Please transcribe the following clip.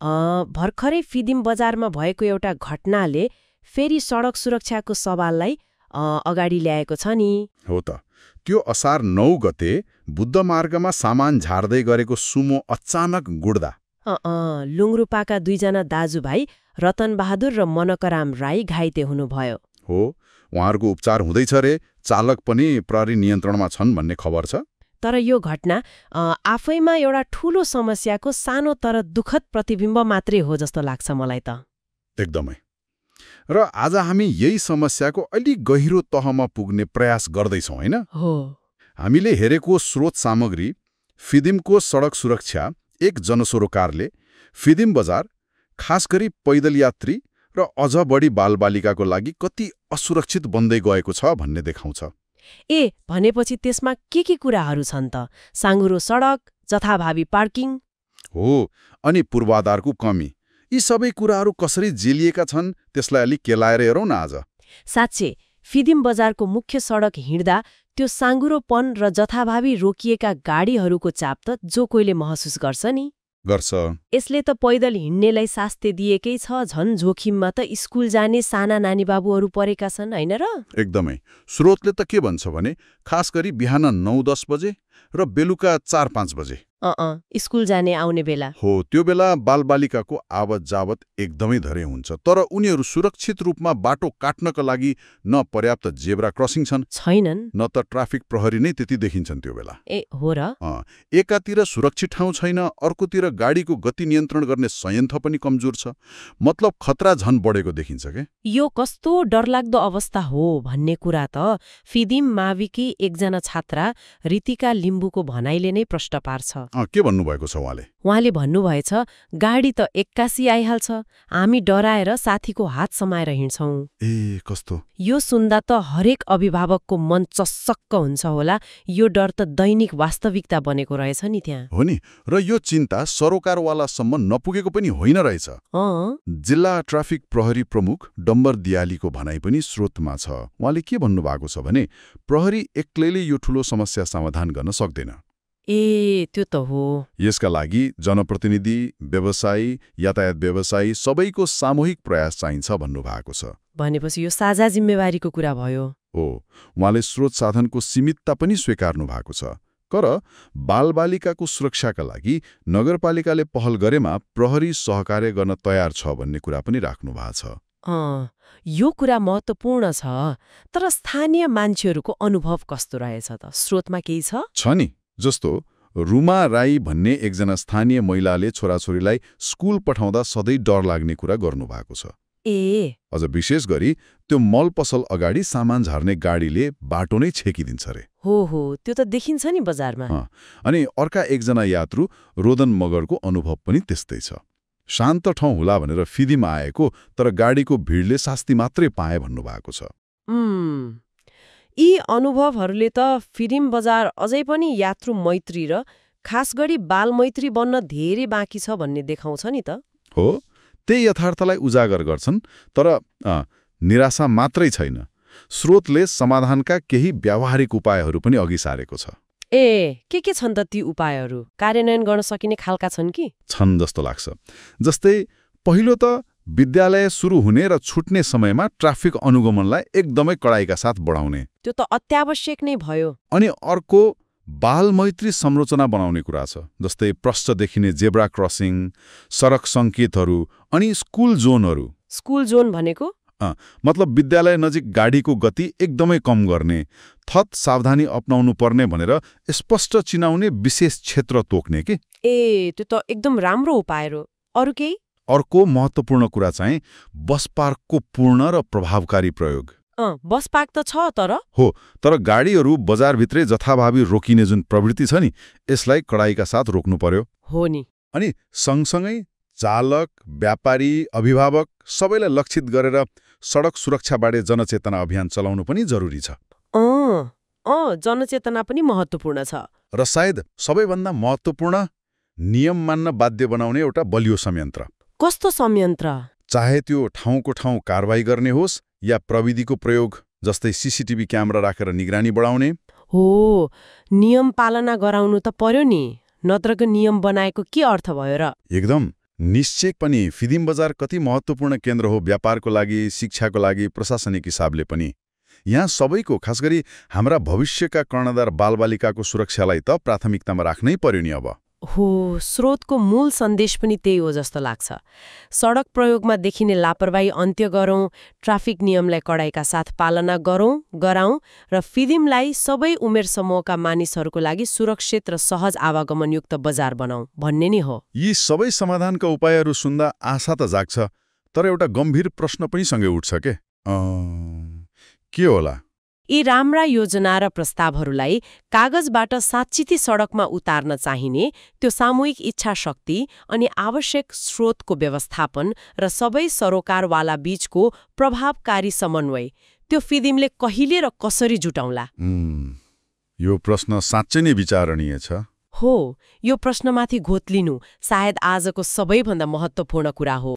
भर्खरै फिदिम बजारमा भएको एउटा घटनाले फेरि सडक सुरक्षाको सवाललाई अगाडि ल्याएको छ नि। हो त, त्यो असार 9 गते बुद्ध मार्गमा सामान झार्दै गरेको सुमो अचानक गुड्दा लुङरुपाका 2 जना दाजुभाइ रतनबहादुर र मनकराम राई घाइते हुनुभयो। हो, उहाँहरूको उपचार हुँदैछ रे, चालक पनि प्रहरी नियन्त्रणमा छन् भन्ने खबर छ। तर यो घटना आफैमा एउटा ठूलो समस्याको सानो तर दुःखद प्रतिबिम्ब मात्रै हो जस्तो लाग्छ मलाई त। एकदमै। र आज हामी यही समस्याको अलि गहिरो तहमा पुग्ने प्रयास गर्दैछौँ, होइन? हो। हामीले हेरेको स्रोत सामग्री फिदिमको सडक सुरक्षा, एक जनसरोकारले फिदिम बजार खास गरी पैदल यात्री र अझ बढी बालबालिकाको लागि कति असुरक्षित बन्दै गएको छ भन्ने देखाउँछ। भनेपछि त्यसमा के कुराहरू छन् त? साँघुरो सडक, जथाभावी पार्किङ, हो, अनि पूर्वाधारको कमी। यी सबै कुराहरू कसरी जेलिएका छन् त्यसलाई अलि केलाएर हेरौँ न आज। साँच्चै फिदिम बजारको मुख्य सडक हिँड्दा त्यो साँघुरोपन र जथाभावी रोकिएका गाडीहरूको चाप त जो कोहीले महसुस गर्छ नि। गर्छ। यसले त पैदल हिँड्नेलाई शास्ति दिएकै छ, झन् जोखिममा त स्कुल जाने साना नानी बाबुहरू परेका छन्, होइन र? एकदमै। स्रोतले त के भन्छ भने खास गरी बिहान 9-10 बजे र बेलुका 4-5 बजे स्कुल जाने आउने बेला। हो, त्यो बेला बालबालिकाको आवत जावत एकदमै धेरै हुन्छ। तर उनीहरू सुरक्षित रूपमा बाटो काट्नका लागि न पर्याप्त जेब्रा क्रसिङ छैनन्, न त ट्राफिक प्रहरी नै त्यति देखिन्छन् त्यो बेला। हो र? एकातिर सुरक्षित ठाउँ छैन, अर्कोतिर गाडीको गति नियन्त्रण गर्ने संयन्त्र पनि कमजोर छ। मतलब खतरा झन बढेको देखिन्छ के। यो कस्तो डरलाग्दो अवस्था हो भन्ने कुरा त फिदिम माविकी एकजना छात्रा रितिका लिम्बुको भनाइले नै प्रष्ट पार्छ। के भन्नुभएको छ उहाँले? उहाँले भन्नुभएछ, गाडी त एक्कासी आइहाल्छ, हामी डराएर साथीको हात समाएर हिँड्छौँ। कस्तो? यो सुन्दा त हरेक अभिभावकको मन चस्सक्क हुन्छ होला। यो डर त दैनिक वास्तविकता बनेको रहेछ नि त्यहाँ। हो नि, र यो चिन्ता सरोकारवालासम्म नपुगेको पनि होइन रहेछ। जिल्ला ट्राफिक प्रहरी प्रमुख डम्बर दियालीको भनाइ पनि स्रोतमा छ। उहाँले के भन्नुभएको छ भने प्रहरी एक्लैले यो ठूलो समस्या समाधान गर्न सक्दैन। त्यो त हो। यसका लागि जनप्रतिनिधि, व्यवसायी, यातायात व्यवसायी सबैको सामूहिक प्रयास चाहिन्छ भन्नुभएको छ। भनेपछि यो साझा जिम्मेवारीको कुरा भयो। हो, उहाँले स्रोत साधनको सीमितता पनि स्वीकार्नु भएको छ। तर बालबालिकाको सुरक्षाका लागि नगरपालिकाले पहल गरेमा प्रहरी सहकार्य गर्न तयार छ भन्ने कुरा पनि राख्नु भएको छ। यो कुरा महत्त्वपूर्ण छ। तर स्थानीय मान्छेहरूको अनुभव कस्तो रहेछ त? स्रोतमा केही छ नि? जस्तो रुमा राई भन्ने एकजना स्थानीय महिलाले छोराछोरीलाई स्कुल पठाउँदा सधैँ डर लाग्ने कुरा गर्नुभएको छ। अझ विशेष गरी त्यो मल पसल अगाडि सामान झार्ने गाडीले बाटो नै छेकिदिन्छ रे। हो, त्यो त देखिन्छ नि बजारमा। अनि अर्का एकजना यात्रु रोदन मगरको अनुभव पनि त्यस्तै छ। शान्त ठाउँ होला भनेर फिदिम आएको, तर गाडीको भिडले शास्ति मात्रै पाए भन्नुभएको छ। यी अनुभवहरूले त फिदिम बजार अझै पनि यात्रु मैत्री र खास गरी बाल मैत्री बन्न धेरै बाँकी छ भन्ने देखाउँछ नि त। हो, त्यही यथार्थलाई उजागर गर्छन्। तर निराशा मात्रै छैन, स्रोतले समाधानका केही व्यावहारिक उपायहरू पनि अघि सारेको छ। के छन् त ती उपायहरू? कार्यान्वयन गर्न सकिने खालका छन् कि? छन् जस्तो लाग्छ। जस्तै पहिलो त विद्यालय सुरु हुने र छुट्ने समयमा ट्राफिक अनुगमनलाई एकदमै कडाइका साथ बढाउने। त्यो त अत्यावश्यक नै भयो। अनि अर्को बाल मैत्री संरचना बनाउने कुरा छ। जस्तै प्रष्ट देखिने जेब्रा क्रसिङ, सडक सङ्केतहरू अनि स्कुल जोनहरू। स्कुल जोन भनेको? मतलब विद्यालय नजिक गाडीको गति एकदमै कम गर्ने, थप सावधानी अपनाउनु पर्ने भनेर स्पष्ट चिनाउने विशेष क्षेत्र तोक्ने के। त्यो त एकदम राम्रो उपाय हो। अरू केही? अर्को महत्त्वपूर्ण कुरा चाहिँ बस पार्कको पूर्ण र प्रभावकारी प्रयोग। बस पार्क त छ तर गाडीहरू बजारभित्रै जथाभावी रोकिने जुन प्रवृत्ति छ नि, यसलाई कडाइका साथ रोक्नु पर्यो। हो नि। अनि सँगसँगै चालक, व्यापारी, अभिभावक सबैलाई लक्षित गरेर सडक सुरक्षाबारे जनचेतना अभियान चलाउनु पनि जरुरी छ। जनचेतना पनि महत्त्वपूर्ण छ। र सायद सबैभन्दा महत्त्वपूर्ण, नियम मान्न बाध्य बनाउने एउटा बलियो संयन्त्र। कस्तो संयन्त्र? चाहे त्यो ठाउँको ठाउँ कारवाही गर्ने होस् या प्रविधिको प्रयोग, जस्तै सीसीटीभी क्यामेरा राखेर निगरानी बढाउने। हो, नियम पालना गराउनु त पर्यो नि, नत्रको नियम बनाएको के अर्थ भयो र? एकदम। निश्चय पनि फिदिम बजार कति महत्त्वपूर्ण केन्द्र हो व्यापारको लागि, शिक्षाको लागि, प्रशासनिक हिसाबले पनि। यहाँ सबैको, खास गरी हाम्रा भविष्यका कर्णधार बालबालिकाको सुरक्षालाई त प्राथमिकतामा राख्नै पर्यो नि अब। हो, स्रोतको मूल सन्देश पनि त्यही हो जस्तो लाग्छ। सडक प्रयोगमा देखिने लापरवाही अन्त्य गरौँ, ट्राफिक नियमलाई कडाइका साथ पालना गराउँ र फिदिमलाई सबै उमेर समूहका मानिसहरूको लागि सुरक्षित र सहज आवागमनयुक्त बजार बनाऊ भन्ने नै हो। यी सबै समाधानका उपायहरू सुन्दा आशा त जाग्छ, तर एउटा गम्भीर प्रश्न पनि सँगै उठ्छ के होला? यी राम्रा योजना र प्रस्तावहरूलाई कागजबाट साँच्चीती सडकमा उतार्न चाहिने त्यो सामूहिक इच्छा शक्ति अनि आवश्यक स्रोतको व्यवस्थापन र सबै सरोकारवाला बीचको प्रभावकारी समन्वय, त्यो फिदिमले कहिले र कसरी जुटाउला? यो प्रश्न साँच्चै नै विचारणीय छ। हो, यो प्रश्नमाथि घोत्लिनु सायद आजको सबैभन्दा महत्त्वपूर्ण कुरा हो।